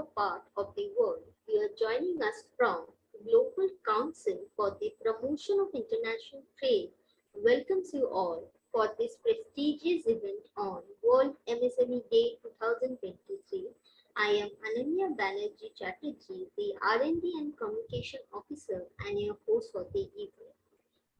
whichever part of the world you are joining us from, Global Council for the Promotion of International Trade welcomes you all for this prestigious event on World MSME Day 2023. I am Ananya Banerjee Chatterjee, the R&D and Communication Officer and your host for the evening.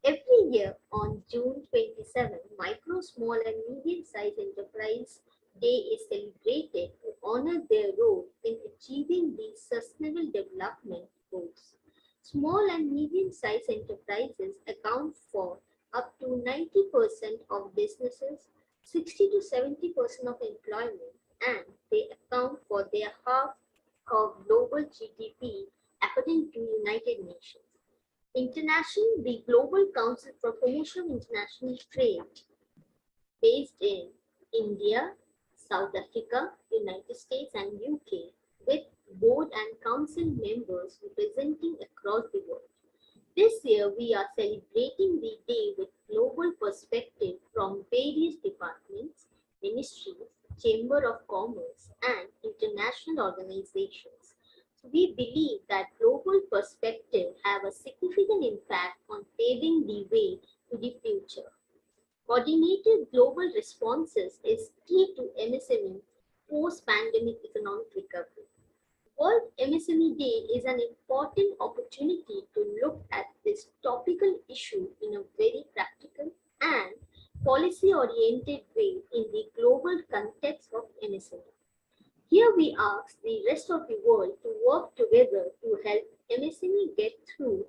Every year on June 27, Micro, Small and Medium-Sized Enterprise Day is celebrated to honor their role in achieving these sustainable development goals. Small and medium-sized enterprises account for up to 90% of businesses, 60 to 70% of employment, and they account for their half of global GDP according to United Nations. International, the Global Council for Promotion of International Trade, based in India, South Africa, United States, and UK, with board and council members representing across the world. This year, we are celebrating the day with global perspective from various departments, ministries, Chamber of Commerce, and international organizations. We believe that global perspective have a significant impact on paving the way to the future. Coordinated global responses is key to MSME post-pandemic economic recovery. World MSME Day is an important opportunity to look at this topical issue in a very practical and policy-oriented way in the global context of MSME. Here we ask the rest of the world to work together to help MSME get through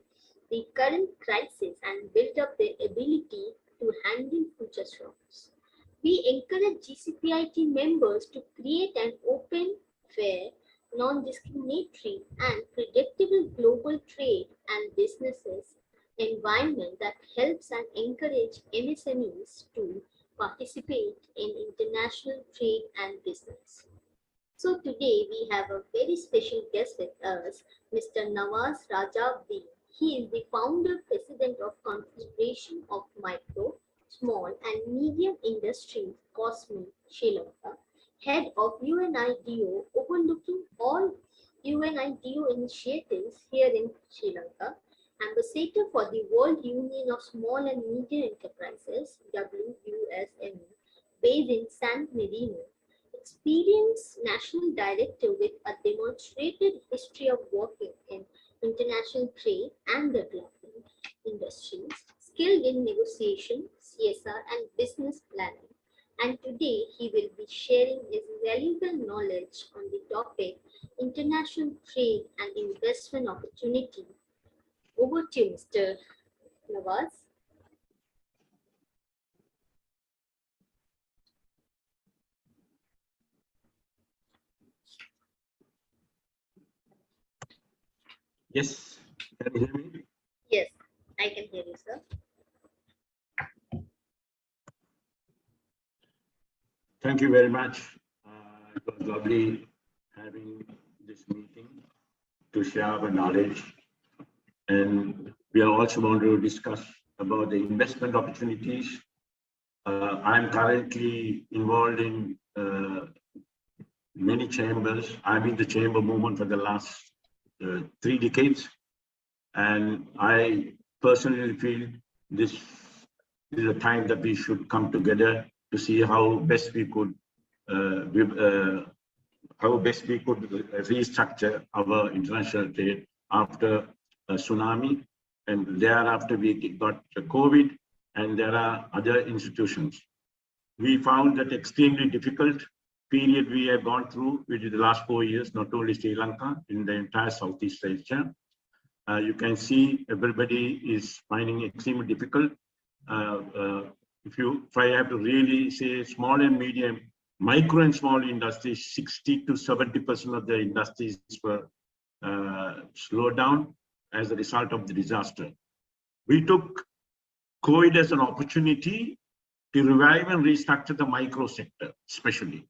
the current crisis and build up their ability to handle future shocks. We encourage GCPIT members to create an open, fair, non-discriminatory and predictable global trade and businesses environment that helps and encourage MSMEs to participate in international trade and business. So today we have a very special guest with us, Mr. Nawaz Rajavdeen. He is the founder president of Confederation of Micro, Small and Medium Industries, COSME, Sri Lanka, head of UNIDO, overlooking all UNIDO initiatives here in Sri Lanka, ambassador for the World Union of Small and Medium Enterprises, WUSME, based in San Marino, experienced national director with a demonstrated history of working in international trade and development industries, skilled in negotiation, CSR, and business planning. And today he will be sharing his valuable knowledge on the topic international trade and investment opportunity. Over to you, Mr. Nawaz. Yes, can you hear me? Yes, I can hear you, sir. Thank you very much. It was lovely having this meeting to share our knowledge. And we are also want to discuss about the investment opportunities. I'm currently involved in many chambers. I'm in the chamber movement for the last 3 decades. And I personally feel this is a time that we should come together to see how best we could restructure our international trade after a tsunami, and thereafter we got COVID, and there are other institutions. We found that extremely difficult period we have gone through, which is the last 4 years, not only Sri Lanka, in the entire Southeast Asia. You can see everybody is finding it extremely difficult. If I have to really say small and medium, micro and small industries, 60 to 70% of the industries were slowed down as a result of the disaster. We took COVID as an opportunity to revive and restructure the micro sector, especially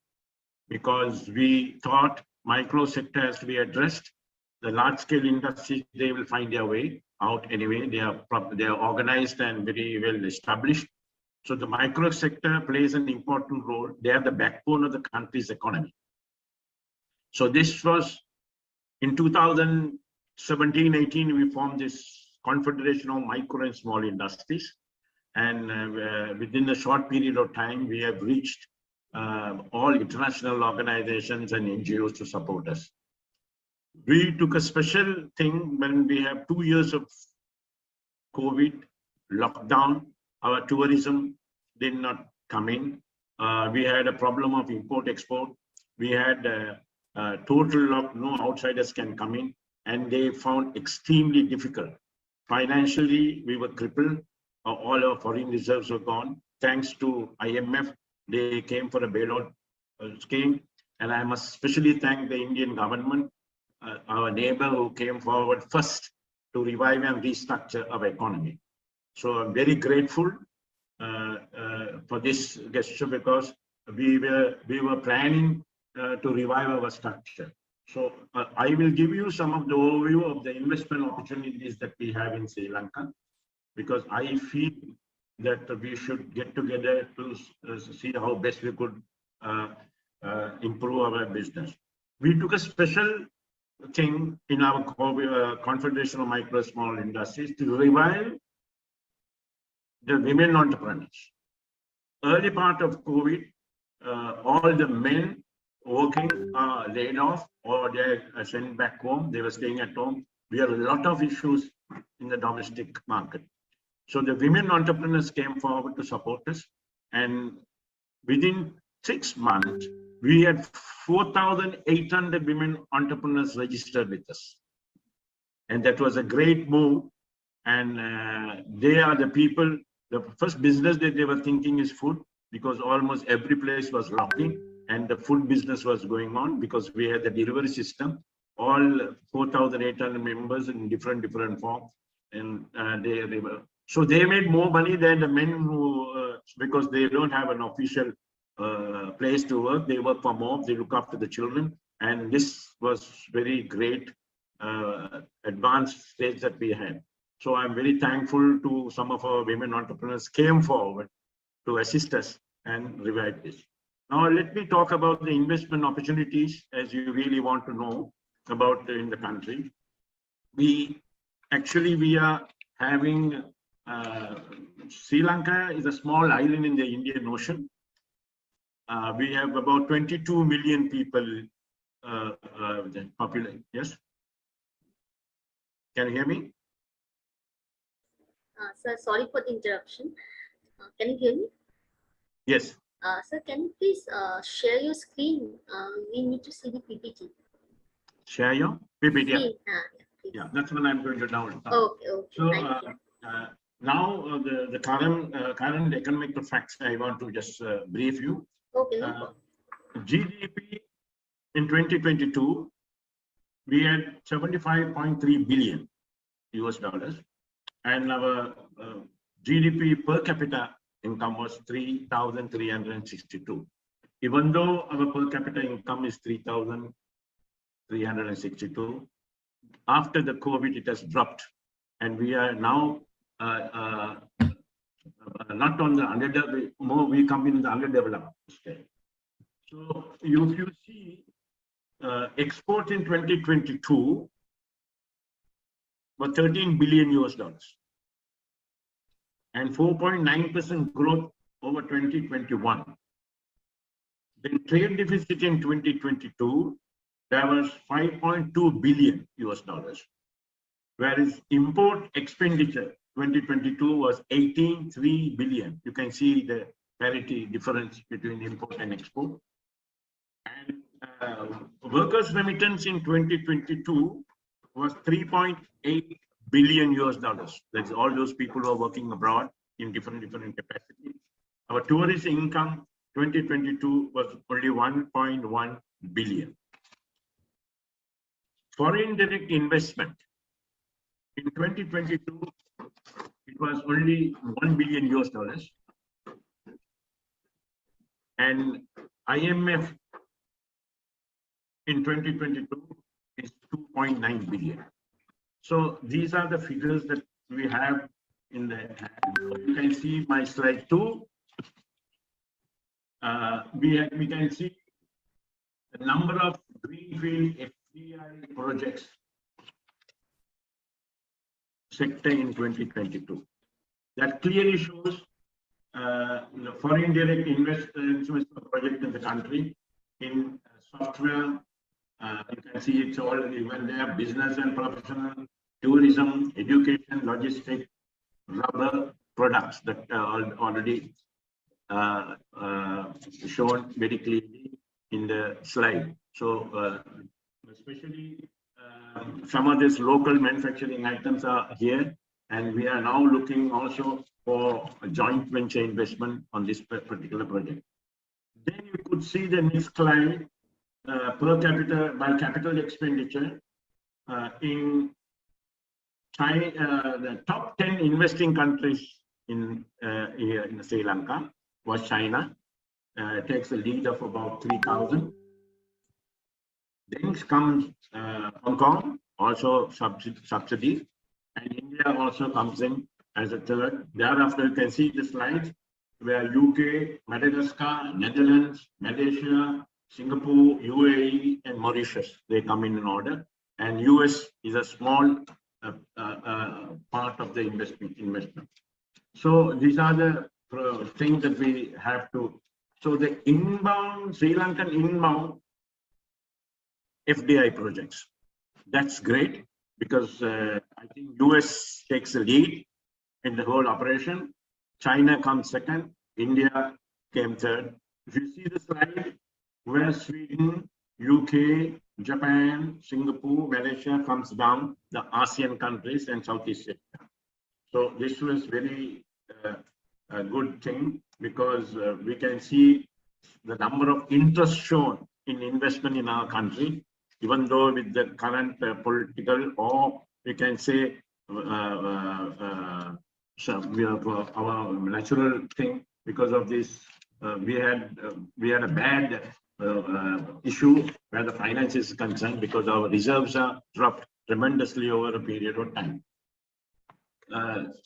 because we thought micro sector has to be addressed. The large scale industries, they will find their way out anyway. They are organized and very well established. So the micro sector plays an important role. They are the backbone of the country's economy. So this was In 2017-18, we formed this Confederation of Micro and Small Industries. And within a short period of time, we have reached all international organizations and NGOs to support us. We took a special thing when we have 2 years of COVID lockdown. Our tourism did not come in. We had a problem of import-export. We had total lock, no outsiders can come in, and they found extremely difficult. Financially, we were crippled. All our foreign reserves were gone. Thanks to IMF, they came for a bailout scheme, and I must especially thank the Indian government, our neighbor, who came forward first to revive and restructure our economy. So I'm very grateful for this gesture, because we were planning to revive our structure. So I will give you some of the overview of the investment opportunities that we have in Sri Lanka, because I feel that we should get together to see how best we could improve our business. We took a special thing in our Confederation of Micro and Small Industries to revive the women entrepreneurs. Early part of COVID, all the men working laid off, or they sent back home. They were staying at home. We had a lot of issues in the domestic market. So the women entrepreneurs came forward to support us, and within 6 months, we had 4,800 women entrepreneurs registered with us. And that was a great move. And they are the people, the first business that they were thinking is food, because almost every place was locked in, and the food business was going on because we had the delivery system, all 4,800 members in different forms. And they were, so they made more money than the men who, because they don't have an official place to work. They work from home, they look after the children. And this was very great advanced stage that we had. So I'm very thankful to some of our women entrepreneurs came forward to assist us and revive this. Now let me talk about the investment opportunities, as you really want to know about in the country. We are having Sri Lanka is a small island in the Indian Ocean. We have about 22 million people population. Yes? Can you hear me? Sir, sorry for the interruption. Can you hear me? Yes. Sir, can you please share your screen? We need to see the PPT. Share your PPT. Screen. Yeah, that's what I'm going to download. Okay. So now the current economic facts I want to just brief you. Okay. No GDP in 2022, we had 75.3 billion US dollars, and our GDP per capita income was 3,362. Even though our per capita income is 3,362, after the COVID it has dropped, and we are now not on the underdeveloped, more we come in the underdeveloped state. So if you see export in 2022 were 13 billion US dollars and 4.9% growth over 2021. Then trade deficit in 2022, there was 5.2 billion US dollars, whereas import expenditure 2022 was 18.3 billion. You can see the parity difference between import and export. And workers' remittance in 2022 was 3.8 billion US dollars. That's all those people who are working abroad in different capacities. Our tourist income 2022 was only 1.1 billion. Foreign direct investment in 2022, it was only 1 billion US dollars, and IMF in 2022 is 2.9 billion. So these are the figures that we have in the hand. You can see my slide 2. We can see the number of greenfield FDI projects sector in 2022. That clearly shows the foreign direct investment project in the country in software. You can see it's all even there: business and professional, tourism, education, logistics, rubber products that are already shown very clearly in the slide. So especially some of these local manufacturing items are here, and we are now looking also for a joint venture investment on this particular project. Then you could see the next slide, per capita by capital expenditure in China. The top 10 investing countries in here in Sri Lanka was China. Takes a lead of about 3,000. Then comes Hong Kong, also subsidy, and India also comes in as a third. Thereafter, you can see the slides where UK, Madagascar, Netherlands, Malaysia, Singapore, UAE, and Mauritius, they come in order. And US is a small part of the investment. So these are the things that we have to. So the inbound, Sri Lankan inbound FDI projects, that's great because I think US takes the lead in the whole operation. China comes second, India came third. If you see the slide where Sweden, UK, Japan, Singapore, Malaysia comes down, the ASEAN countries and Southeast Asia. So this was very a good thing because we can see the number of interest shown in investment in our country, even though with the current political, or we can say so we have our natural thing because of this. We had a bad issue where the finance is concerned because our reserves are dropped tremendously over a period of time.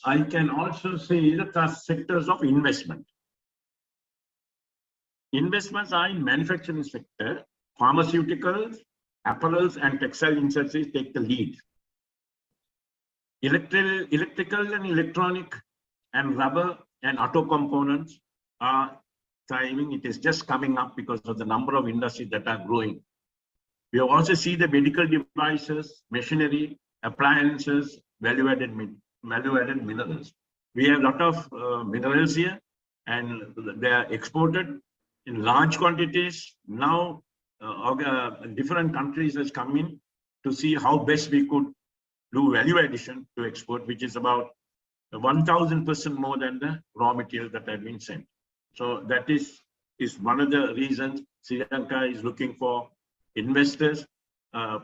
I can also see that the sectors of investment. Investments are in manufacturing sector, pharmaceuticals, apparels, and textile industries take the lead. Electrical and electronic and rubber and auto components are thriving. It is just coming up because of the number of industries that are growing. We also see the medical devices, machinery, appliances, value-added minerals. We have a lot of minerals here, and they are exported in large quantities. Now, different countries has come in to see how best we could do value addition to export, which is about 1,000% more than the raw material that have been sent. So that is one of the reasons Sri Lanka is looking for investors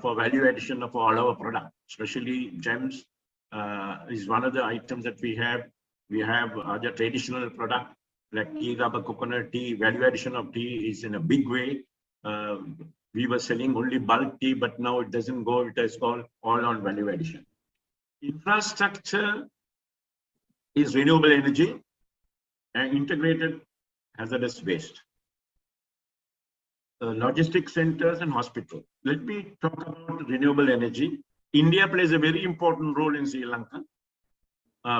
for value addition of all our products, especially gems. Is one of the items that we have. We have other traditional products like tea, rubber, coconut tea. Value addition of tea is in a big way. We were selling only bulk tea, but now it doesn't go. It is called all on value addition. Infrastructure is renewable energy and integrated hazardous waste. Logistics centers and hospital. Let me talk about renewable energy. India plays a very important role in Sri Lanka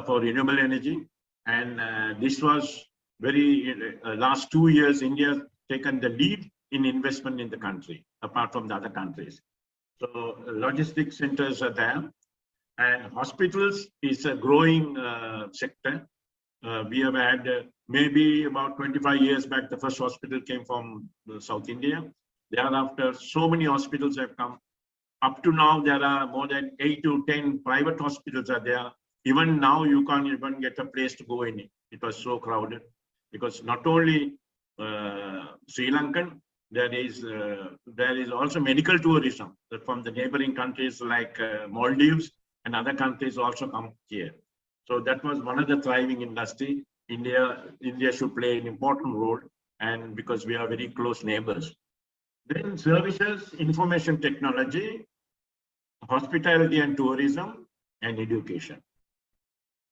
for renewable energy, and this was very last 2 years. India has taken the lead in investment in the country, apart from the other countries. So logistics centers are there, and hospitals is a growing sector. We have had maybe about 25 years back, the first hospital came from South India. Thereafter, so many hospitals have come. Up to now, there are more than 8 to 10 private hospitals are there. Even now, you can't even get a place to go in it. It was so crowded because not only Sri Lankan, there is also medical tourism from the neighboring countries like Maldives and other countries also come here. So that was one of the thriving industry. India should play an important role, and because we are very close neighbors. Then services, information technology, hospitality and tourism, and education.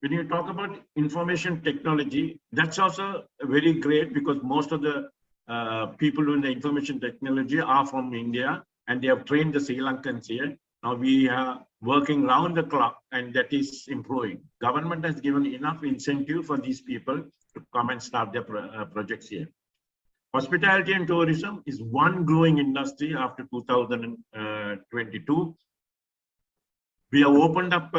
When you talk about information technology, that's also very great because most of the people in the information technology are from India, and they have trained the Sri Lankans here. Now we are working round the clock, and that is improving. Government has given enough incentive for these people to come and start their projects here. Hospitality and tourism is one growing industry after 2022. We have opened up.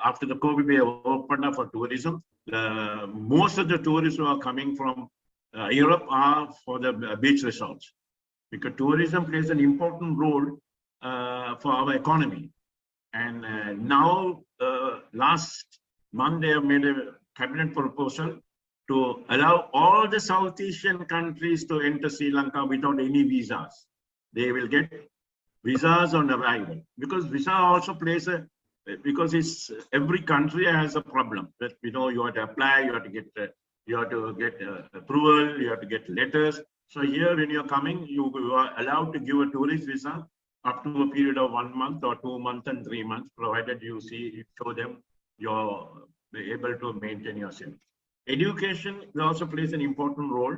After the COVID. We have opened up for tourism. Most of the tourists who are coming from Europe are for the beach resorts, because tourism plays an important role for our economy. And now, last month, they have made a cabinet proposal to allow all the South Asian countries to enter Sri Lanka without any visas. They will get visas on arrival, because visa also plays a, because it's every country has a problem that, you know, you have to apply, you have to get approval, you have to get letters. So here, when you're coming, you are allowed to give a tourist visa up to a period of 1 month or 2 months and 3 months, provided you show them you're able to maintain yourself. Education also plays an important role.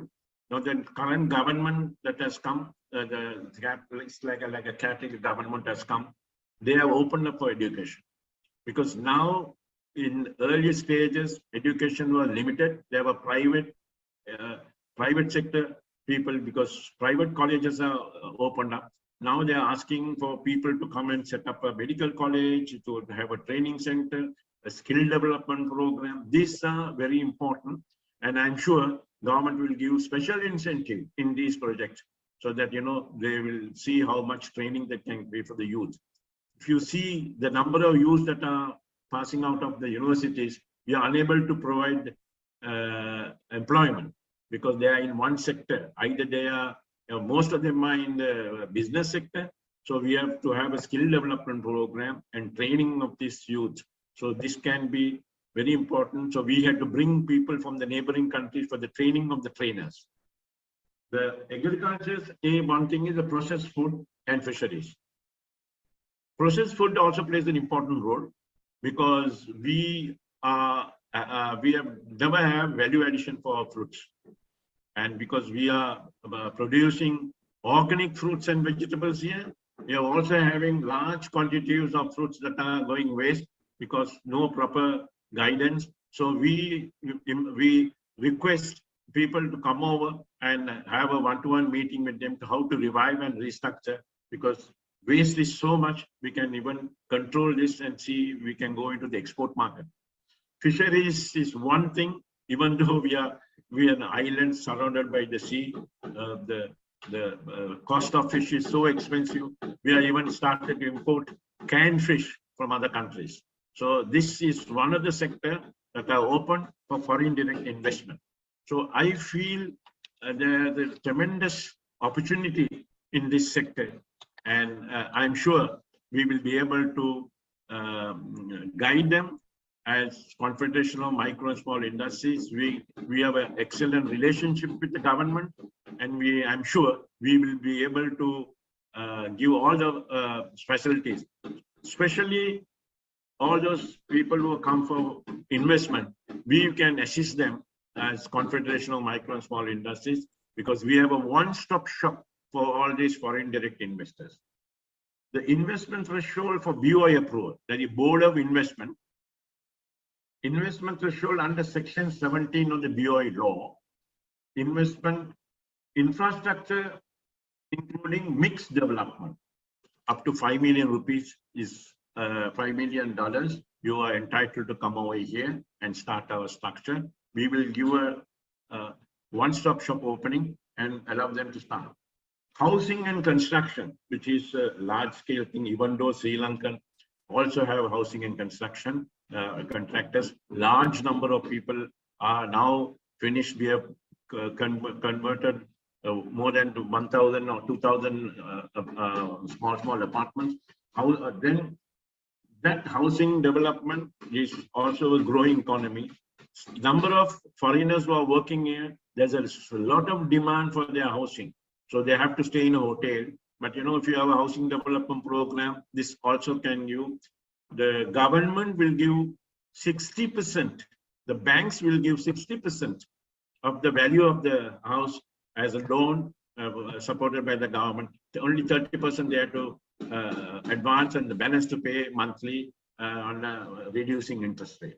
Now, the current government that has come, it's like a Catholic government has come, they have opened up for education. Because now, in early stages, education was limited. There were private sector people, because private colleges are opened up. Now they are asking for people to come and set up a medical college, to have a training center, a skill development program. These are very important, and I'm sure government will give special incentive in these projects, so that, you know, they will see how much training they can be for the youth. If you see the number of youth that are passing out of the universities, we are unable to provide employment, because they are in one sector. Either they are, most of them are in the business sector. So we have to have a skill development program and training of this youth. So this can be very important. So we had to bring people from the neighboring countries for the training of the trainers. The agriculture, one thing is the processed food and fisheries. Processed food also plays an important role, because we have never have value addition for our fruits. And because we are producing organic fruits and vegetables here, we are also having large quantities of fruits that are going waste because no proper guidance. So we request people to come over and have a one-to-one meeting with them to how to revive and restructure, because waste is so much. We can even control this and see we can go into the export market. Fisheries is one thing. Even though we are an island surrounded by the sea, the cost of fish is so expensive. We are even started to import canned fish from other countries. So this is one of the sectors that are open for foreign direct investment. So I feel there is tremendous opportunity in this sector, and I'm sure we will be able to guide them. As Confederation of Micro and Small Industries, we have an excellent relationship with the government, and I'm sure we will be able to give all the facilities, especially all those people who come for investment. We can assist them as Confederation of Micro and Small Industries, because we have a one-stop shop for all these foreign direct investors. The investment threshold for BOI approval, that is Board of Investment threshold under Section 17 of the BOI law, investment infrastructure, including mixed development, up to 5 million rupees is $5 million. You are entitled to come over here and start our structure. We will give a one-stop shop opening and allow them to start. Housing and construction, which is a large-scale thing, even though Sri Lankan also have housing and construction contractors. Large number of people are now finished. We have converted more than 1,000 or 2,000 small apartments. Then that housing development is also a growing economy. Number of foreigners who are working here, there's a lot of demand for their housing. So they have to stay in a hotel. But, you know, if you have a housing development program, this also can you. The government will give 60%. The banks will give 60% of the value of the house as a loan supported by the government. Only 30% they have to advance and the balance to pay monthly on reducing interest rate.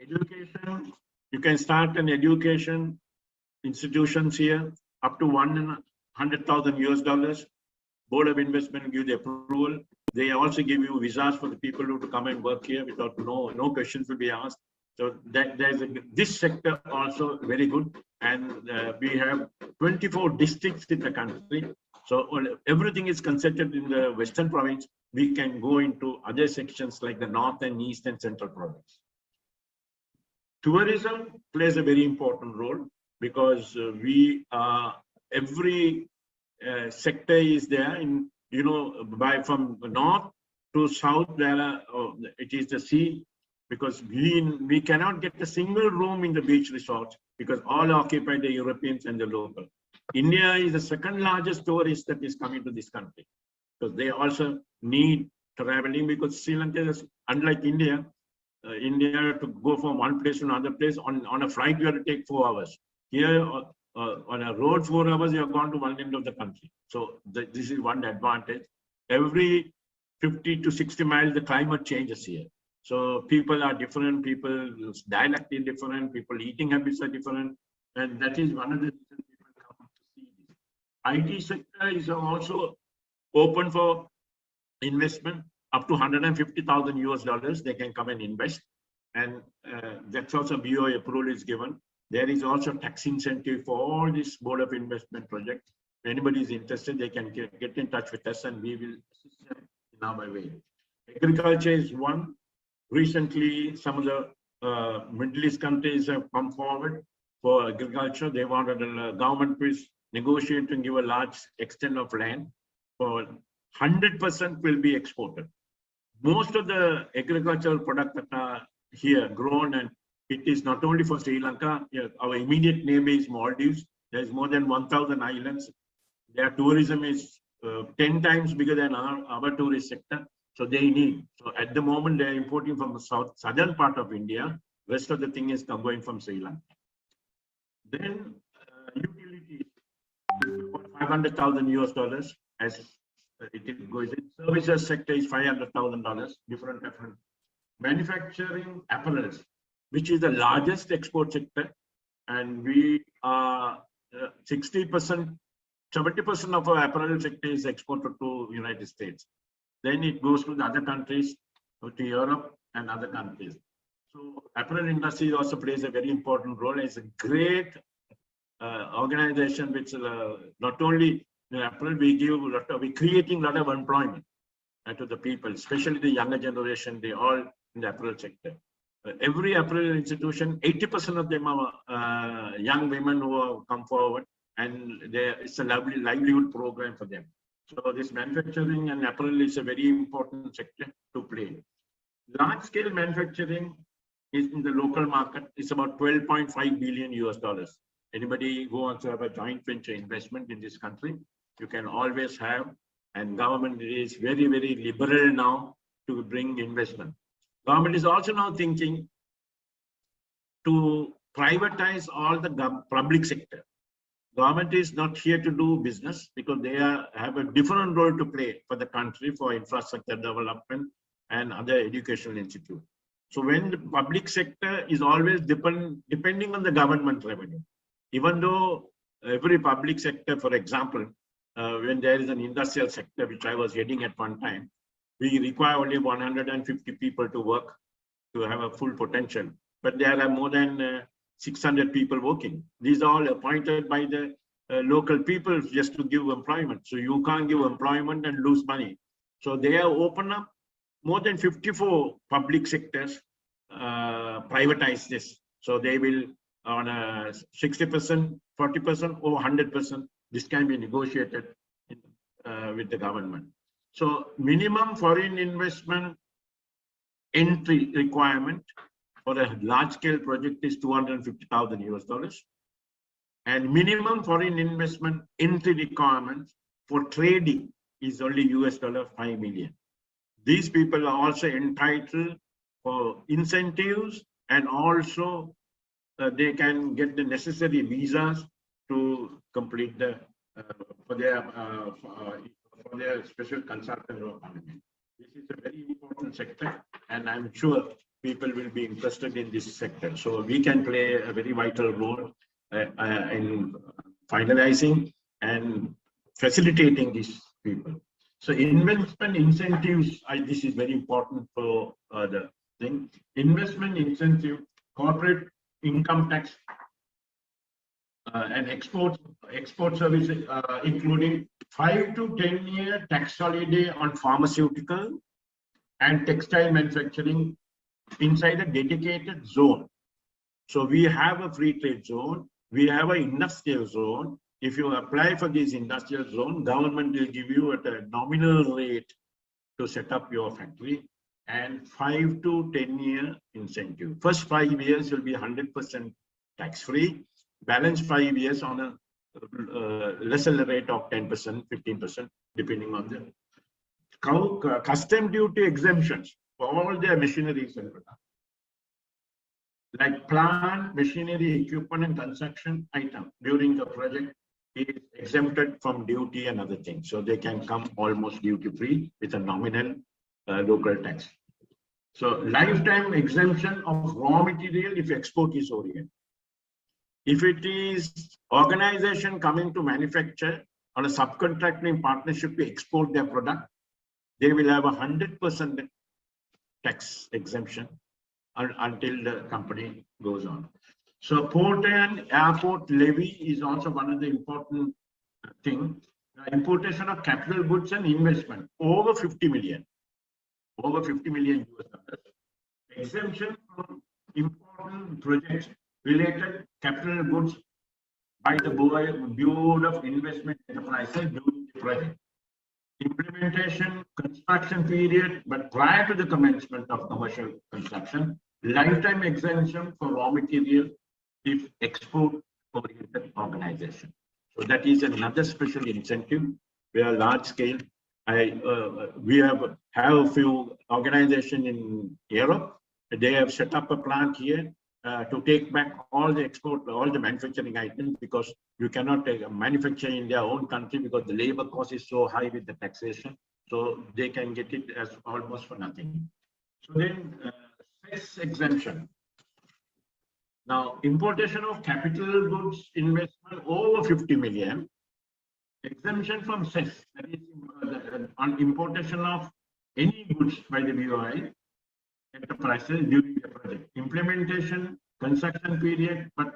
Education, you can start an education institutions here up to $100,000 US. Board of Investment give the approval. They also give you visas for the people who to come and work here without no questions will be asked. So that this sector also very good, and we have 24 districts in the country. So everything is concentrated in the Western province. We can go into other sections like the North and East and Central province. Tourism plays a very important role because we every sector is there in, from north to south there are, it is the sea, because we cannot get a single room in the beach resorts because all occupied the Europeans and the local. India is the second largest tourist that is coming to this country because they also need traveling, because Sri Lanka is unlike India. India to go from one place to another place on a flight you have to take 4 hours. Here on a road 4 hours you have gone to one end of the country. So this is one advantage. Every 50 to 60 miles the climate changes here. So people are different, people's dialect is different, people eating habits are different, and that is one of the reasons people come to see this. IT sector is also open for investment. Up to $150,000 they can come and invest, and that's also BOI approval is given. There is also tax incentive for all this Board of Investment projects. If anybody is interested, they can get in touch with us and we will assist them in our way. Agriculture is one. Recently, some of the Middle East countries have come forward for agriculture. They wanted the government to negotiate and give a large extent of land. For 100% will be exported. Most of the agricultural products that are here grown, and it is not only for Sri Lanka. Our immediate neighbor is Maldives. There is more than 1,000 islands. Their tourism is 10 times bigger than our tourist sector. So they need. So at the moment they are importing from the southern part of India. Rest of the thing is going from Sri Lanka. Then utilities, $500,000 as it goes in. Services sector is $500,000, different. Manufacturing apparels, which is the largest export sector, and we are 60%, 70% of our apparel sector is exported to United States. Then it goes to the other countries, to Europe and other countries. So apparel industry also plays a very important role. It's a great organization which not only apparel, we're creating a lot of employment to the people, especially the younger generation. They all in the apparel sector. Every apparel institution, 80% of them are young women who have come forward, and it's a lovely livelihood program for them. So this manufacturing and apparel is a very important sector to play. Large scale manufacturing is in the local market. It's about $12.5 billion. Anybody who wants to have a joint venture investment in this country, you can always have, and government is very, very liberal now to bring investment. Government is also now thinking to privatize all the public sector. Government is not here to do business because they have a different role to play for the country, for infrastructure development and other educational institutes. So when the public sector is always depending on the government revenue, even though every public sector, for example, when there is an industrial sector, which I was heading at one time, we require only 150 people to work to have a full potential. But there are more than 600 people working. These are all appointed by the local people just to give employment. So you can't give employment and lose money. So they have opened up more than 54 public sectors, privatize this. So they will on a 60%, 40% or 100%, this can be negotiated with the government. So minimum foreign investment entry requirement for a large scale project is $250,000, and minimum foreign investment entry requirement for trading is only $5 million. These people are also entitled for incentives, and also they can get the necessary visas to complete the for their special consultant or appointment. This is a very important sector, and I'm sure people will be interested in this sector. So we can play a very vital role in finalizing and facilitating these people. So investment incentives, this is very important for the thing. Investment incentive, corporate income tax, and export service, including 5 to 10 year tax holiday on pharmaceutical and textile manufacturing inside a dedicated zone. So we have a free trade zone, we have an industrial zone. If you apply for this industrial zone, government will give you at a nominal rate to set up your factory, and 5 to 10 year incentive. First 5 years will be 100% tax free. Balance 5 years on a lesser rate of 10%, 15%, depending on the custom duty exemptions for all their machineries and products. Like plant, machinery, equipment, and construction item during the project is exempted from duty and other things. So they can come almost duty free with a nominal local tax. So lifetime exemption of raw material if export is oriented. If it is organization coming to manufacture on a subcontracting partnership to export their product, they will have 100% tax exemption until the company goes on. So port and airport levy is also one of the important thing. Importation of capital goods and investment over 50 million US dollars. Exemption from important projects related capital goods by the Bureau of Investment Enterprises during the project. Implementation, construction period, but prior to the commencement of commercial construction, lifetime exemption for raw material if export-oriented organization. So that is another special incentive where large scale. We have a few organizations in Europe. They have set up a plant here to take back all the manufacturing items, because you cannot manufacture in their own country because the labor cost is so high with the taxation. So they can get it as almost for nothing. So then cess exemption. Now importation of capital goods investment over 50 million, exemption from cess, that is on importation of any goods by the BOI enterprises during the project. Implementation, construction period, but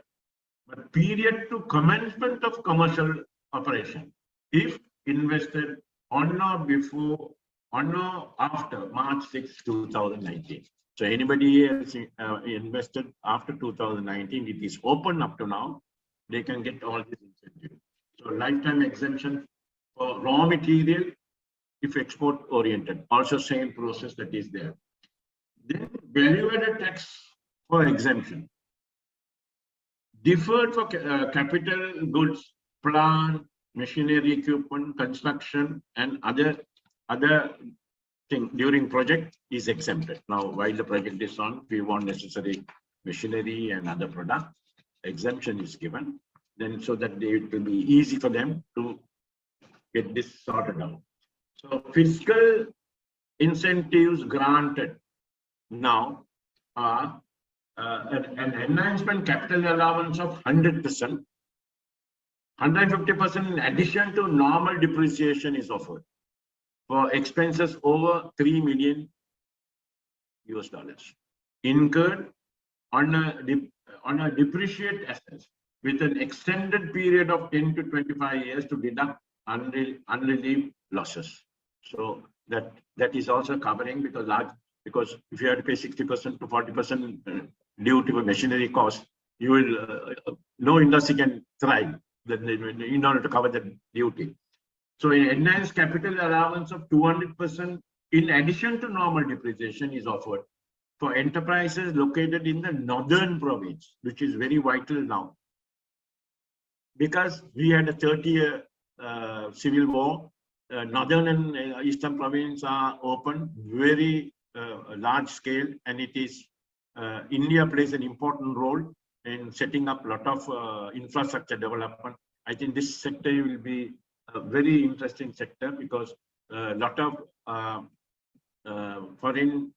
period to commencement of commercial operation if invested on or before, on or after March 6, 2019. So anybody else invested after 2019, it is open up to now, they can get all these incentives. So lifetime exemption for raw material if export oriented, also same process that is there. Then value-added tax for exemption. Deferred for capital goods, plant, machinery, equipment, construction, and other thing during project is exempted. Now, while the project is on, we want necessary machinery and other products, exemption is given. Then so that it will be easy for them to get this sorted out. So fiscal incentives granted now are an enhancement capital allowance of 100%, 150% in addition to normal depreciation is offered for expenses over 3 million US dollars incurred on a depreciate assets with an extended period of 10 to 25 years to deduct unrelieved losses. So that is also covering, because if you have to pay 60% to 40% due to a machinery cost, you will no industry can thrive in order to cover the duty. So an enhanced capital allowance of 200% in addition to normal depreciation is offered for enterprises located in the northern province, which is very vital now. Because we had a 30-year civil war, northern and eastern province are open, very large scale, and it is India plays an important role in setting up a lot of infrastructure development I think this sector will be a very interesting sector because a lot of foreign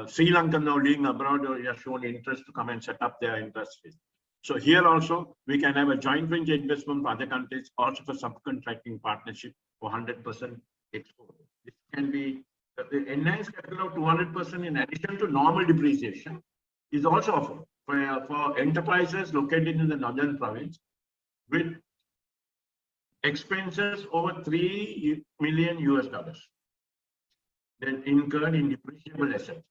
Sri Lankan now living abroad have shown interest to come and set up their industries. So here also we can have a joint venture investment for other countries, also for subcontracting partnership for 100% export. This can be the enhanced capital of 200% in addition to normal depreciation is also offered for enterprises located in the northern province with expenses over $3 million then incurred in depreciable assets.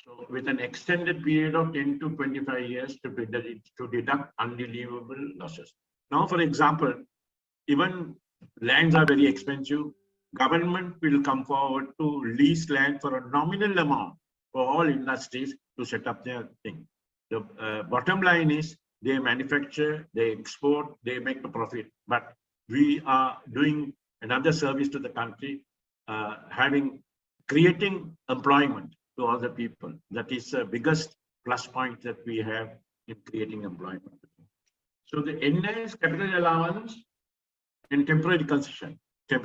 So with an extended period of 10 to 25 years to deduct undeliverable losses. Now, for example, even lands are very expensive. Government will come forward to lease land for a nominal amount for all industries to set up their thing. The bottom line is they manufacture, they export, they make a profit. But we are doing another service to the country, creating employment to other people. That is the biggest plus point that we have in creating employment. So the enhanced capital allowance and temporary concession for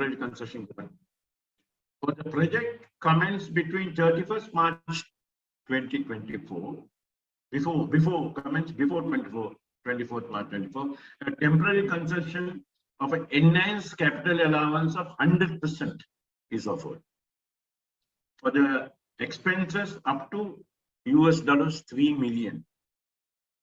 the project commenced between 31st March 2024, before 24th March 24, a temporary concession of an enhanced capital allowance of 100% is offered for the expenses up to $3 million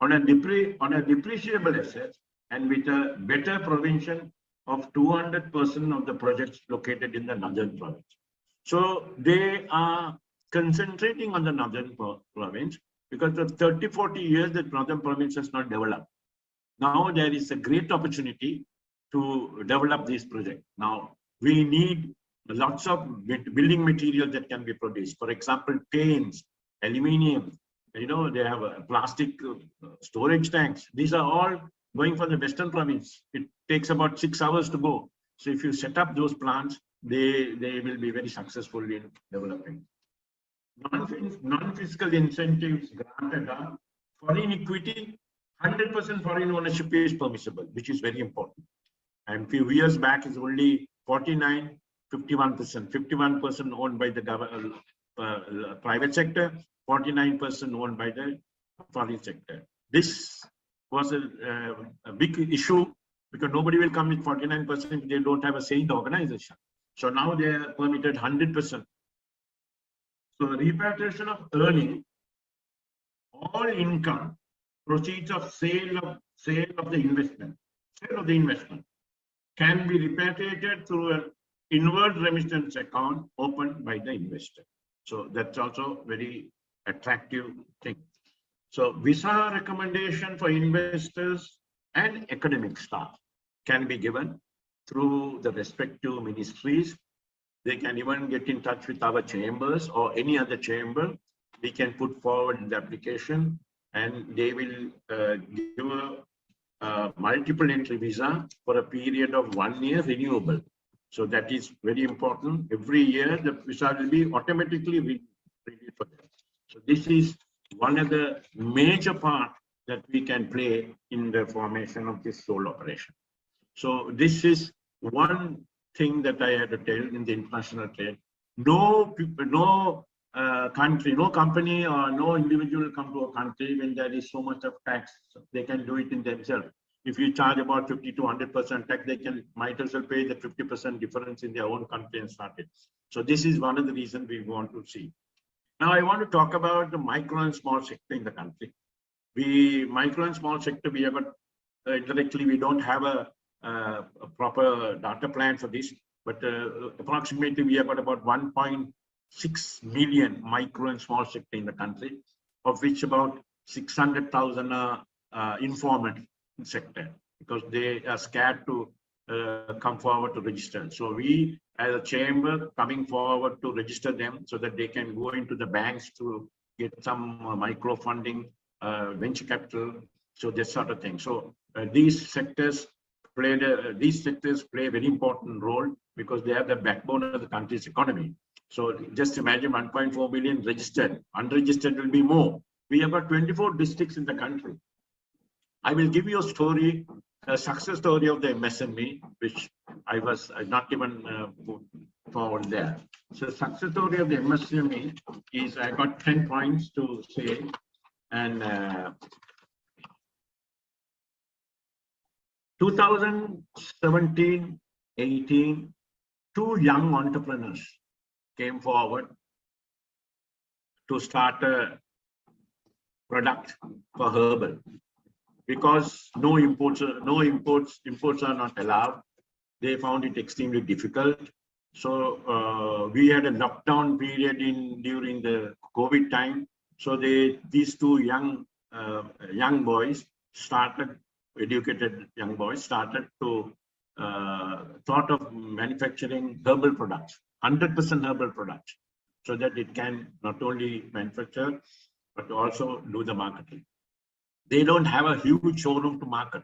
on a depreciable assets and with a better provision of 200% of the projects located in the northern province. So they are concentrating on the northern province because for 30-40 years the northern province has not developed. Now there is a great opportunity to develop this project. Now we need lots of building material that can be produced. For example, paints, aluminium, they have plastic storage tanks. These are all going for the western province. It takes about 6 hours to go. So if you set up those plants, they will be very successful in developing. Non-fiscal incentives granted are foreign equity, 100% foreign ownership is permissible, which is very important. And a few years back is only 51%. 51% owned by the private sector, 49% owned by the foreign sector. This was a big issue because nobody will come with 49% if they don't have a say in the organization. So now they are permitted 100%. So repatriation of earning, all income proceeds of sale of the investment can be repatriated through an inward remittance account opened by the investor. So that's also very attractive thing. So visa recommendation for investors and academic staff can be given through the respective ministries. They can even get in touch with our chambers or any other chamber. We can put forward the application and they will give a multiple entry visa for a period of 1 year renewable. So that is very important. Every year the visa will be automatically renewed for them. So this is one of the major part that we can play in the formation of this sole operation. So this is one thing that I had to tell in the international trade. No country, no company or no individual come to a country when there is so much of tax. They can do it in themselves. If you charge about 50 to 100% tax, they might as well pay the 50% difference in their own country and start it. So this is one of the reasons we want to see. Now I want to talk about the micro and small sector in the country. Micro and small sector, we have indirectly, we don't have a proper data plan for this, but approximately we have got about 1.6 million micro and small sector in the country, of which about 600,000 are informal sector because they are scared to come forward to register. So we as a chamber coming forward to register them so that they can go into the banks to get some micro funding, venture capital, so this sort of thing. So these sectors play a very important role because they are the backbone of the country's economy. So just imagine 1.4 million registered, unregistered will be more. We have got 24 districts in the country. I will give you a story a success story of the MSME, which I not even put forward there. So success story of the MSME is I got 10 points to say, and 2017-18, two young entrepreneurs came forward to start a product for herbal, because imports are not allowed. They found it extremely difficult. So we had a lockdown period during the COVID time. So these two young boys educated young boys started to thought of manufacturing herbal products, 100% herbal products, so that it can not only manufacture but also do the marketing. They don't have a huge showroom to market,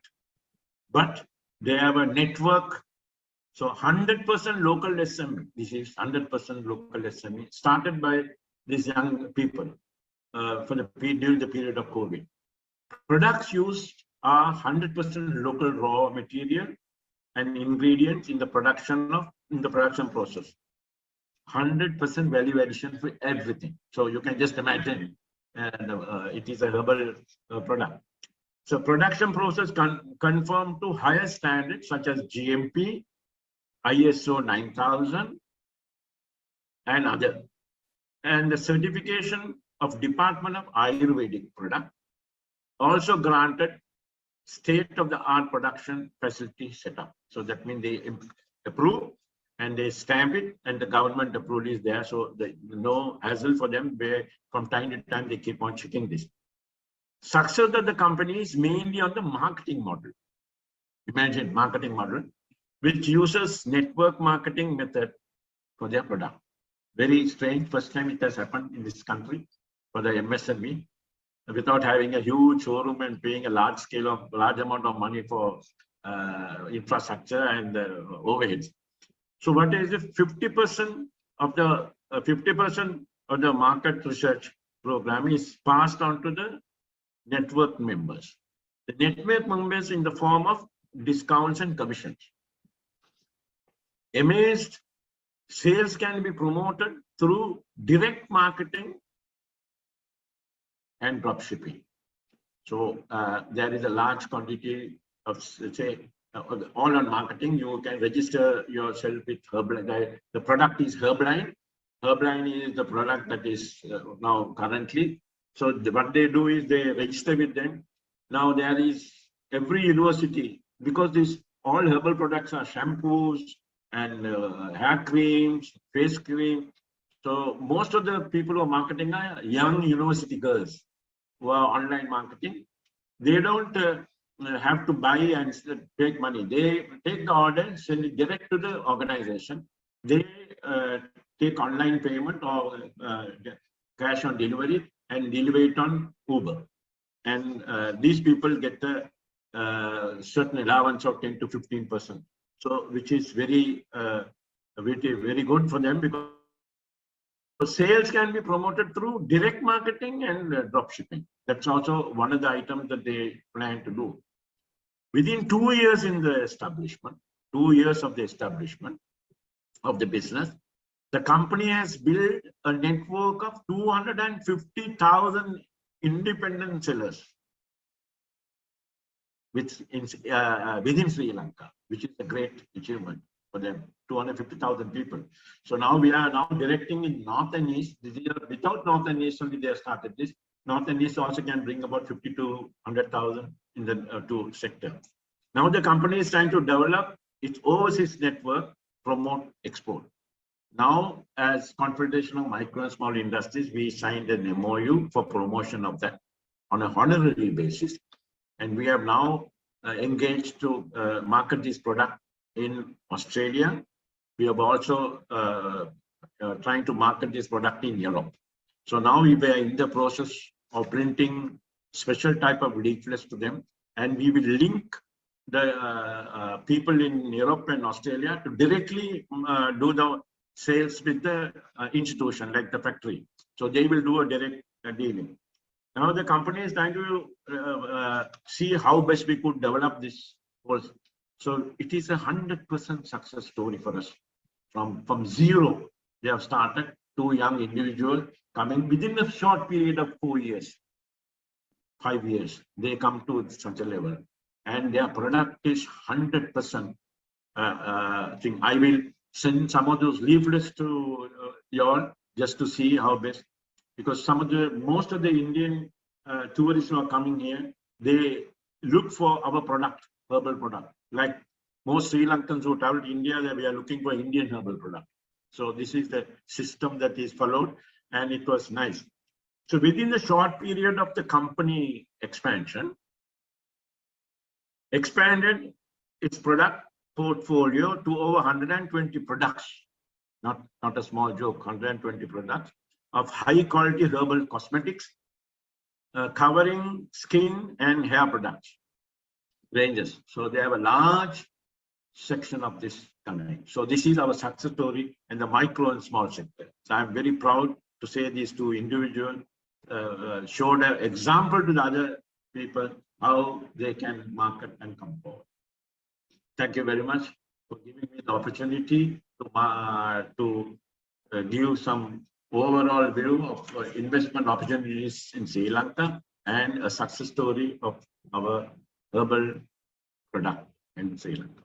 but they have a network. So 100% local SME. This is 100% local SME started by these young people during the period of COVID. Products used are 100% local raw material and ingredients in the production process. 100% value addition for everything. So you can just imagine, it is a herbal product. So production process conform to higher standards such as GMP, ISO 9000, and other. And the certification of Department of Ayurvedic product also granted state-of-the-art production facility setup. So that means they approve and they stamp it, and the government approval is there. So no hassle for them, where from time to time they keep on checking this. Success of the company is mainly on the marketing model. Imagine marketing model, which uses network marketing method for their product. Very strange, first time it has happened in this country for the MSME, without having a huge showroom and paying a large amount of money for infrastructure and overheads. So what is it? 50% of the 50% of the market research program is passed on to the network members. The network members in the form of discounts and commissions. Amazed, sales can be promoted through direct marketing and drop shipping. So there is a large quantity of, say, all on marketing. You can register yourself with Herbline. The product is Herbline. Herbline is the product that is now currently. So what they do is they register with them. Now there is every university, because these all herbal products are shampoos and hair creams, face cream. So most of the people who are marketing are young university girls who are online marketing. They don't have to buy and take money. They take the order, send it direct to the organization. They take online payment or cash on delivery and deliver it on Uber. And these people get a certain allowance of 10 to 15%. So which is very good for them, because sales can be promoted through direct marketing and drop shipping. That's also one of the items that they plan to do. Within 2 years in the establishment, 2 years of the establishment of the business, the company has built a network of 250,000 independent sellers within Sri Lanka, which is a great achievement for them. 250,000 people. So now we are directing in North and East. Without North and East only they have started this. North and East also can bring about 50 to 100,000 in the two sector. Now the company is trying to develop its overseas network, promote export. Now, as Confederation of Micro and Small Industries, we signed an MOU for promotion of that on a honorary basis, and we have now engaged to market this product in Australia. We have also trying to market this product in Europe. So now we are in the process of printing special type of leaflets to them, and we will link the people in Europe and Australia to directly do the sales with the institution like the factory. So they will do a direct dealing. Now the company is trying to see how best we could develop this So it is 100% success story for us. From zero, they have started, 2 young individuals coming within a short period of 4 years, 5 years, they come to such a level, and their product is 100% thing. I will send some of those leaflets to you all just to see how best, because most of the Indian tourists who are coming here, they look for our product, herbal product. Like most Sri Lankans who travel to India, we are looking for Indian herbal product. So this is the system that is followed, and it was nice. So within the short period of the company expansion, expanded its product portfolio to over 120 products, not a small joke, 120 products of high quality herbal cosmetics, covering skin and hair products ranges. So they have a large section of this coming. So this is our success story in the micro and small sector. So I'm very proud to say these two individuals showed an example to the other people how they can market and come forward. Thank you very much for giving me the opportunity to give some overall view of investment opportunities in Sri Lanka and a success story of our herbal product in Sri Lanka.